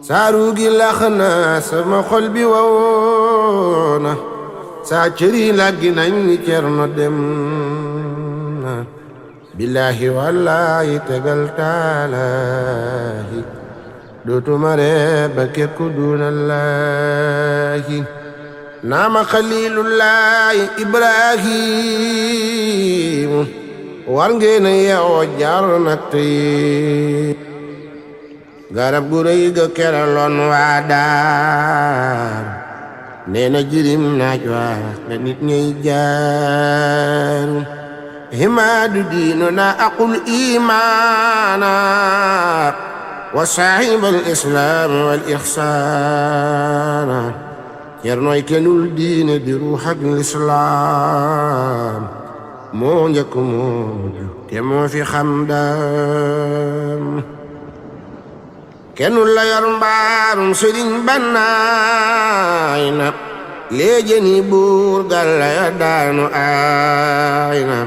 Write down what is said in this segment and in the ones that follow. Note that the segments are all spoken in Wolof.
saaru gi lax na sama xol bi woona saa cëri làggi nañ ni Cerno dem na billaahi wallaahi tegal taalaahi dootuma ree ba kekku duunallaahi naama xaliilullaahi ibrahimu war ngeen yeewoo jaar na tey garab gu rëy ga keraloon waa daar nee na jirim naaj waa nga nit ñay jaaru himaadu diinu na aqul imaana wa saahibal islaam wal ixsaana Cernoy kenul diine di ruux ak lislaam moo njëkk moo te moo fi xam daam kenul la yor mbaarum sëriñ bannaay na léejëni buur gàlla ya daanu aay na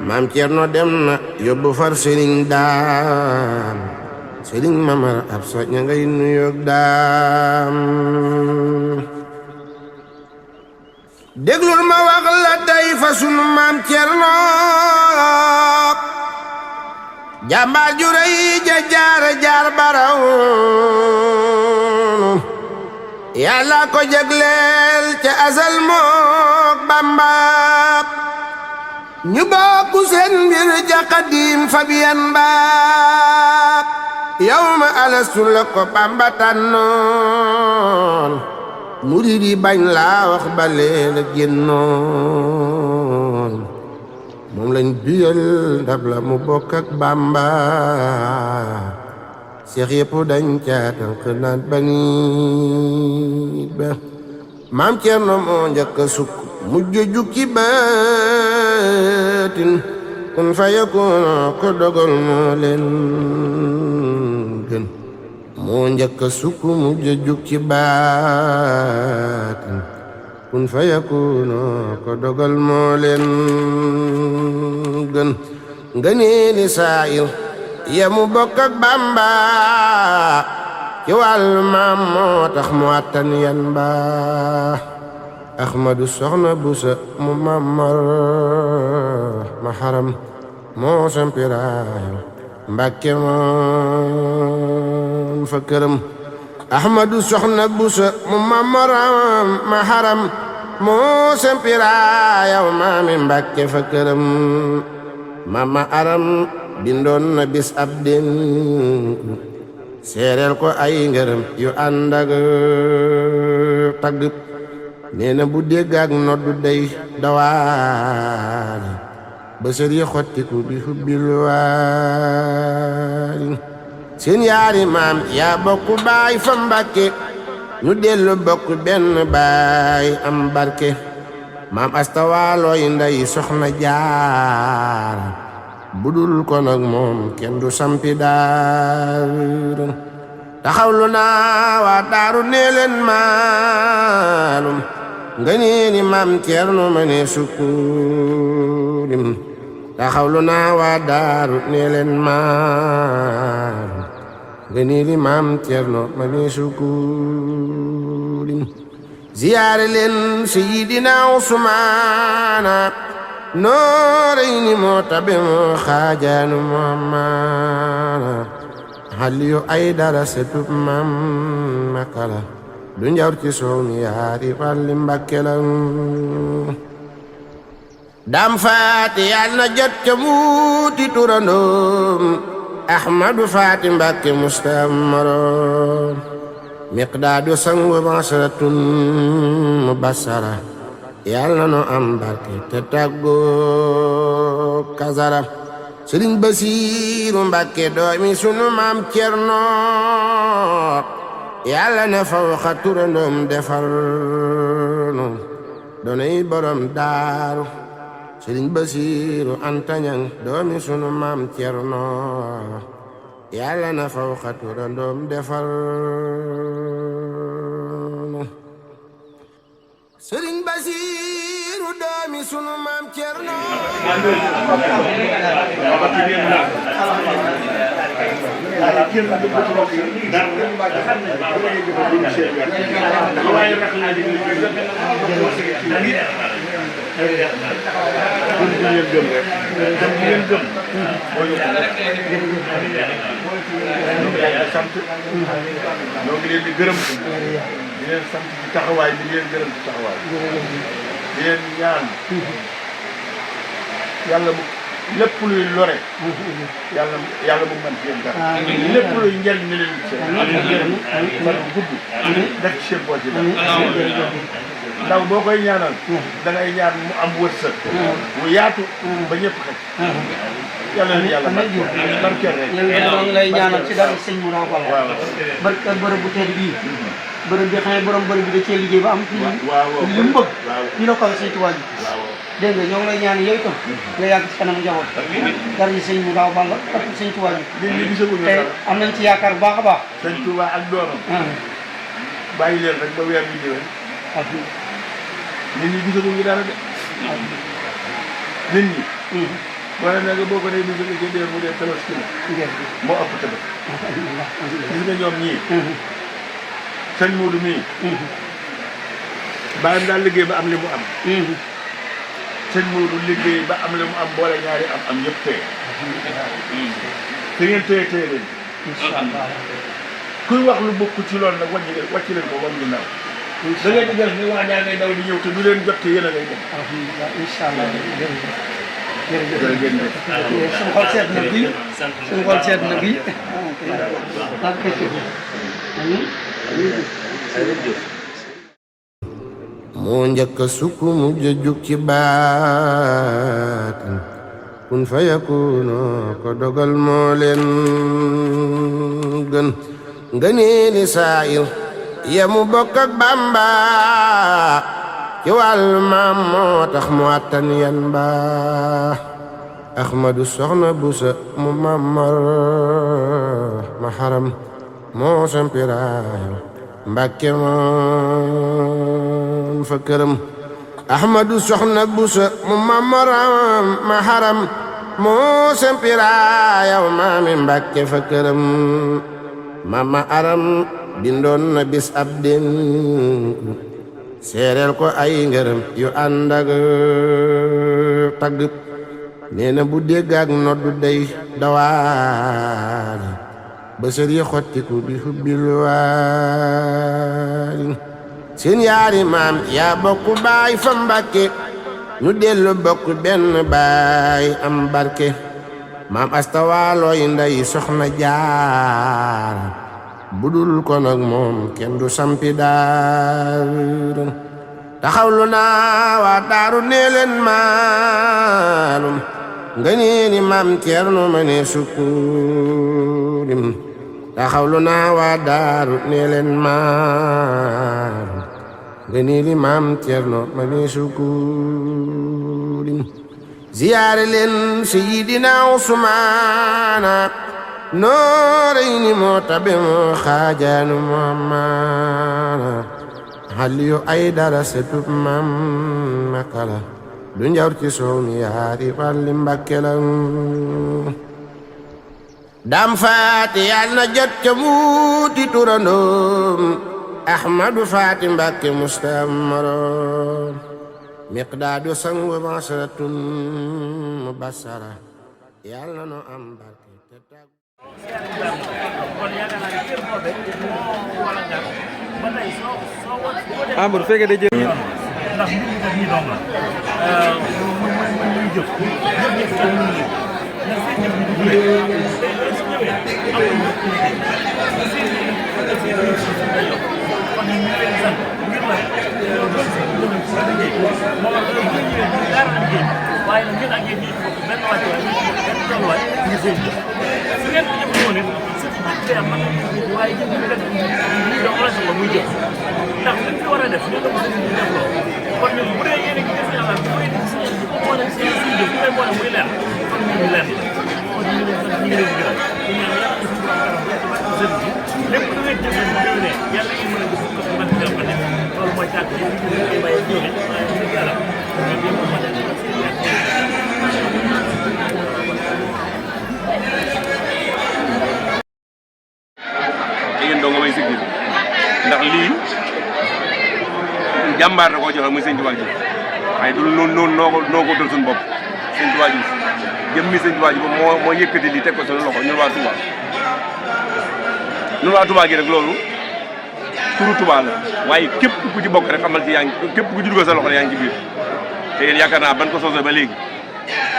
maam Cerno dem na yóbbu far sëriñ daam sëriñ mamar ab sa ña ngay nuyoog daam déglul ma wax la tey fa sunu maam Cerno jàmbaar ju rëy ja jaar baraw yàlla ko jagleel ca asal mook Bamba ñu bokku seen mbir ja Xaadim Fabian baab yow ma alastu la ko Bamba tànnoon murid yi bañ laa wax ba leen a génnoon moom lañ biyal ndab la mu bokk ak Bamba seex yëpp dañ caatal xënaat banit ba maam Cerno moo njëkk a sukk mujj jukki baatin kun fa yakun ko dogal moo leen gën moo njëkk a sukk mujj jukki baatin kun fa yakun ko dogal moo leen gën ngëneeli saayir ya mu bokk ak Bamba ci wàllu maam moo tax mu àttan yan ba Ahmadu soxna Busa mu mamar ma xaram moo sampiraayo Mbàkke moom fa këram Ahmadu soxna Busa mu mamar ma xaram moo sampiraayo maami Mbàkke fa këram mama aram bindoon na bis ab dénku seereel ko ay ngërëm yu ànd ak tagg nee na bu dégg ak noddu day dawaali ba sër yi xottiku di hubbil waali seen yaari maam yaa bokku baay fa Mbàkke ñu dellu bokku benn baay am barke maam asta waalooy nday soxna Jaara budul ko nag moom kenn du sampi daaru taxawlu naa waa daaru nee leen maalum nga nee ni maam Cerno ma ne sukkurim taxawlu naa waa daaru nee leen maalum nga nee ni maam Cerno ma ne sukkurim ziyaare leen Seydina Usmaana Nooreeyni moo tabe moo xaajaanu moo maana Aliyu Aydara setub maam Makala du njawr ci soow mi yaari walli Mbàkke la Daam Faati Yàlla na jot ca muuti turandoom Ahmadu Faati Mbàkke mustamaro Miqdaadu sangu basratun mubassara Yàlla no am barke te tàggoo Kazara Sëriñ Basiiru Mbàkke doomi sunu maam Cerno Yàlla na fawxa turandoom defar nu doonay borom daaru Sëriñ Basiiru Anta Ñaŋ doomi sunu maam Cerno Yàlla na fawxa turandoom defar nu Sëriñ Basiiru doomi sunu maam Cerno ñoo ngi leen di gërëm di leen sant ci taxawaay bi di leen gërëm ci taxawaay di leen ñaan yàlla bu lépp luy lore yàlla bu mën ci yéen dara lépp luy njëriñ ni leen seen fan gudd def ci seen poche yi ndaw boo koy ñaanal da ngay ñaan mu am wërsëg mu yaatu ba ñëpp xëj yàlla na yàlla barkeel rek ñoo ngi lay ñaanal ci dara sëñ Moura Fall barke bërëb bu tedd bii bërëb bi xam ne borom bërëb bi da cee liggéey ba am li mu bëgg ñu la ko sëñ Tuubaa ji dégg nga ñoo ngi lay ñaan yow itam nga yàgg ci kanam njaboot dara ji sëñ Moura Fall ak sëñ Tuubaa ji te am nañ ci yaakaar bu baax a baax sëñ Tuubaa ak doomam bàyyi leen rek ba weer bi déwén nit ñi gisaguñu dara de nit ñi wala nag boo ko dee bisa ci déer mu dee tabaski la moo ëpp tabaski gis nga ñoom ñii sëñ Moodu mii bàyyam daal liggéey ba am li mu am sëñ Moodu liggéey ba am li mu am boole ñaari am yëpp téye te ngeen téye leen inshallah kuy wax lu bokk ci loolu nag wàcc leen ko wam ñu naaw da ngay di def ni waa ñaa ngay daw di ñëw te du leen jot te yéen a ngay dem alhamdulilah inshallah jërëjëf suñu xol seet na bi suñu xol seet na bi moo njëkk a sukk mujj a jug ci baatin kun fa yakuno ko dogal moo leen gën ngëneeli saayir yemu bokk ak Bamba ci wàllu maam moo tax mu attan yan ba Ahmadu soxna Busa mu mamar ma xaram moo sampiraayo Mbàkke moom fa këram Ahmadu soxna Busa mu mamar ma xaram moo sampiraayo maami Mbàkke fa këram mama aram bindoon na bis ab dénku seereel ko ay ngërëm yu ànd ak tagg nee na bu dégg ak noddu day dawaari ba sër yi xottiku di hubbil waari seen yaari maam yaa bokk baay fa Mbàkke ñu dellu bokk benn baay am barke maam Asta Walo yi nday soxna Jaara budul ko nag moom kenn du sampi daaru taxawlu naa waa daaru nee leen maalum nga nee ni maam Ceerno ma ne sukkurim taxawlu naa waa daaru nee leen maalum nga nee ni maam Ceerno ma ne sukkurim ziyaare leen Seydina Usmaana noorayni moo tabe moo xaajaanu Muhammad Aliyu Aydara setub mam makala du njaw ci soow mi yaari walli Mbàkke la Daam Faati Yàlla na jot ca muuti turandoom Ahmadu Faati Mbàkke mustamaro miqdaadu sangu basratun mubassara Yàlla no am barke bu fekkee day jël ndax mbir mi daf ñuy doom la muy jëf jëf ci ñu ñi ndax seen jëf bi du ñëwee su ñëwee am seen kon ñu leen sant ngir la doon si doon ci liggéey moo tax ñu ñëwee ñu dara liggéey waaye nag ngeen ak yéen ñi bokk benn wàcc waay benn tolluwaay ñu seen jëf su ngeen ko jëf woon it day am waaye jëf bi kat lii doon la soxla muy jëf ndax liñ fi war a def ñu ko def loo kon ñun bu dee yéen a ngi def yàlla bu koy def si bu ko boole si suñu jëf bu koy boole muy leer kon ñu leer kon ñu ngi leen di gërëm ñu ñaan yàlla ci suñu borom sëriñ bi lépp lu ngeen jëf bu déwénee yàlla ñu mën a gis ko mën a jël ko def loolu mooy tànk yi ñu koy bàyyi jóge waaye ñu yàlla ñu mën a joxe muy sëñ Tuubaa ji waaye du noonu noo ko dal suñu bopp sëñ Tuubaa ji jëmmi sëñ Tuubaa ji ba moo yëkkati lii teg ko suñu loxo ñun waa Touba gi rek loolu turu Touba la waaye képp ku ci bokk rek xamal ci yaa ngi képp ku ci dugal sa loxo yaa ngi ci biir te yéen yaakaar naa ban ko soosee ba léegi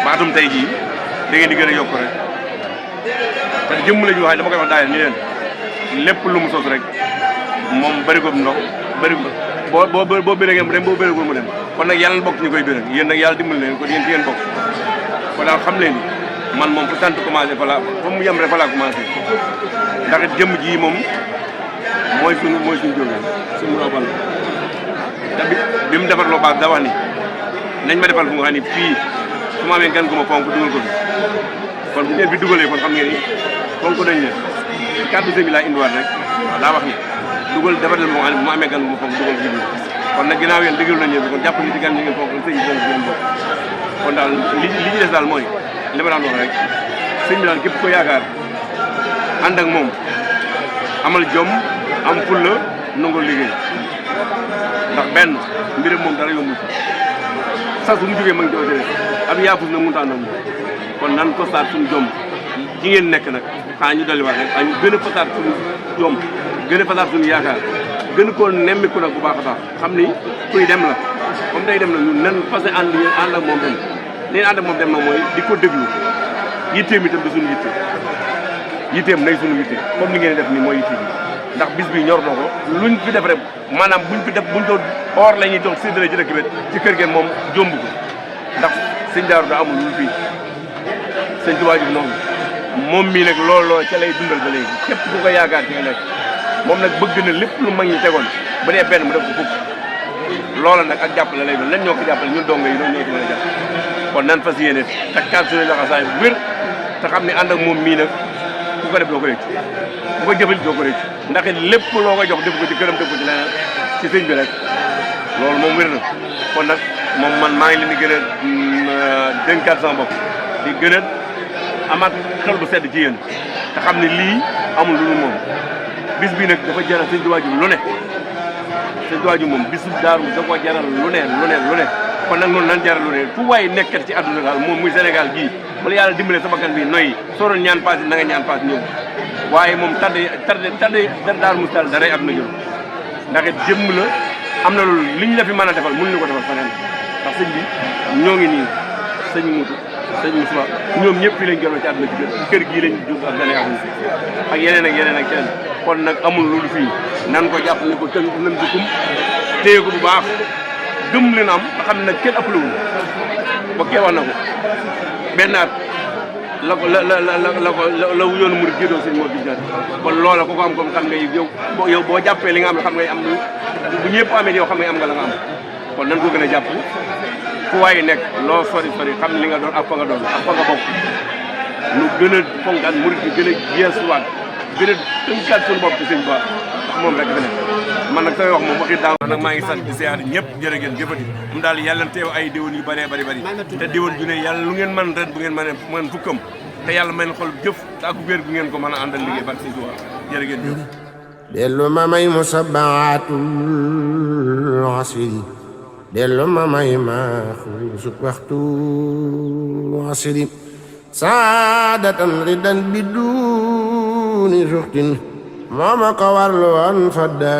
ba atum tey jii da ngeen di gën a yokk rek te jëmm la ñu wax dama koy wax daal ni leen lépp lu mu sos rek moom bëri ko ndox bëri ko boo bérégee mu dem boo bérégul mu dem kon nag yàlla bokk ñu koy bérég yéen nag yàlla dimbali leen kon yéen ci yéen bokk kon daal xam leen ni man moom fu sant commencé fa mu yem rek fa laa commencé ndax it jëmm ji moom mooy suñu jóge suñu roobal te bi mu defar loo baax da wax ni nañ ma defal fu nga xam ni fii su ma amee gan gu ma fonk dugal ko fi kon bu ngeen fi dugalee kon xam ngeen ni fonk nañ leen kàddu sëñ bi laa indiwaat rek daa wax ni dugal defar leen moo xam ne bu ma amee gan gu ma fonk dugal ko fi kon nag ginnaaw yéen dëggal nañ leen kon jàpp ni ci gan ñi ngeen fonk sëñ bi fonk ngeen bokk kon daal li ci des daal mooy li ma daan wax rek sëñ bi daal képp ko yaakaar ànd ak moom amal jom am fulla nangoo liggéey ndax benn mbiram moom dara yombul sax su mu jógee ma ngi ci ab yaafus na mënut a ànd ak moom kon nan ko saat suñu jom ji ngeen nekk nag xanaa ñu dolliwaat rek ñu gën a fasaat suñu jom gën a fasaat suñu yaakaar gën koo nemmiku nag bu baax a baax xam ni kuy dem la comme day dem nag ñun nan fas ànd ak moom dem leen ànd ak moom dem na mooy di ko déglu yitteem itam di suñu yitte yitteem nay suñu yitte comme ni ngeen def ni mooy yitte bi ndax bis bi ñor na ko luñ fi def rek maanaam buñ doon or la ñuy doon séddale ci dëkk bi ci kër gi moom jomb ko ndax sëñ Daaru da amul lu fii sëñ Tuubaa ji noonu moom mii nag looloo ca lay dundal ba léegi képp ku ko yaakaar ci nga nekk moom nag bëgg na lépp lu mag ñi tegoon ba dee benn mu def ko fukk loola nag ak jàppale lay doon lan ñoo ko jàppale ñun donga yi doon ñoo ci mën a jàpp kon nan fas yéene takkaat suñu laxasaay bu wér te xam ne ànd ak moom mii nag ku ko def doo ko rëcc ku ko jëfal doo ko rëcc ndax it lépp loo ko jox def ko ci këram def ko ci leneen ci sëñ bi rek loolu moom wér na kon nag moom man maa ngi leen di gën a dénkaat sama bopp di gën a amaat xel bu sedd ci yéen te xam ne lii amul lu moom bis bi nag dafa jaral sëñ Tuubaa ji lu ne sëñ Tuubaa ji moom bisu daaru da ko jaral lu ne kon nag noonu nan jaral lu ne fu waaye nekkat ci àdduna daal moom muy Sénégal gii bala yàlla dimbale sa bakkan bi noyyi soo doon ñaan paas na nga ñaan paas ñëw waaye moom tardé Daaru Muxti daray àdduna jël ndax it jëmm la am na loolu liñ la fi mën a defal mënuñu ko defal feneen ndax sëñ bi ñoo ngi nii sëñ Muutu sëñ Moussa ñoom ñëpp fii lañ gënoo ci àdduna ci kër gii lañ jur ak gane àdduna ak yeneen ak keneen kon nag amul loolu fii nan ko jàpp ni ko tënk nañ dukum téye ko bu baax gëm li na am nga xam ne nag kenn ëppale wuñ ba kee wax na ko benn at la yoonu murid jiitoo sëñ moo di jot kon loola ko am comme xam nga yow boo jàppee li nga am xam ngay am lu bu ñëpp amee yow xam ngay am nga la nga am kon nan ko gën a jàpp fu waaye nekk loo sori xam li nga doon ak fa nga doon ak fa nga bokk nu gën a fonkaat murid bi gën a geesuwaat gën a tënkaat suñu bopp ci sëñ Ba ndax moom rek fi nekk man nag samay wax moom waxi daaw nag maa ngi sant di siyaare ñëpp jërë ngeen jëfati mu daal yàlla teew ay déwén yu bëree bëri te déwén ju ne yàlla lu ngeen mën ren bu ngeen mën fukkam te yàlla may na xol jëf te ak wér bu ngeen ko mën a àndal liggéey barke sëñ Tuubaa jërë ngeen jëf dellu ma may musabaatul asri dellu ma may ma xuusuk waxtu asri saadatan ridan biduni suxtin moo ma ko warlu woon fadda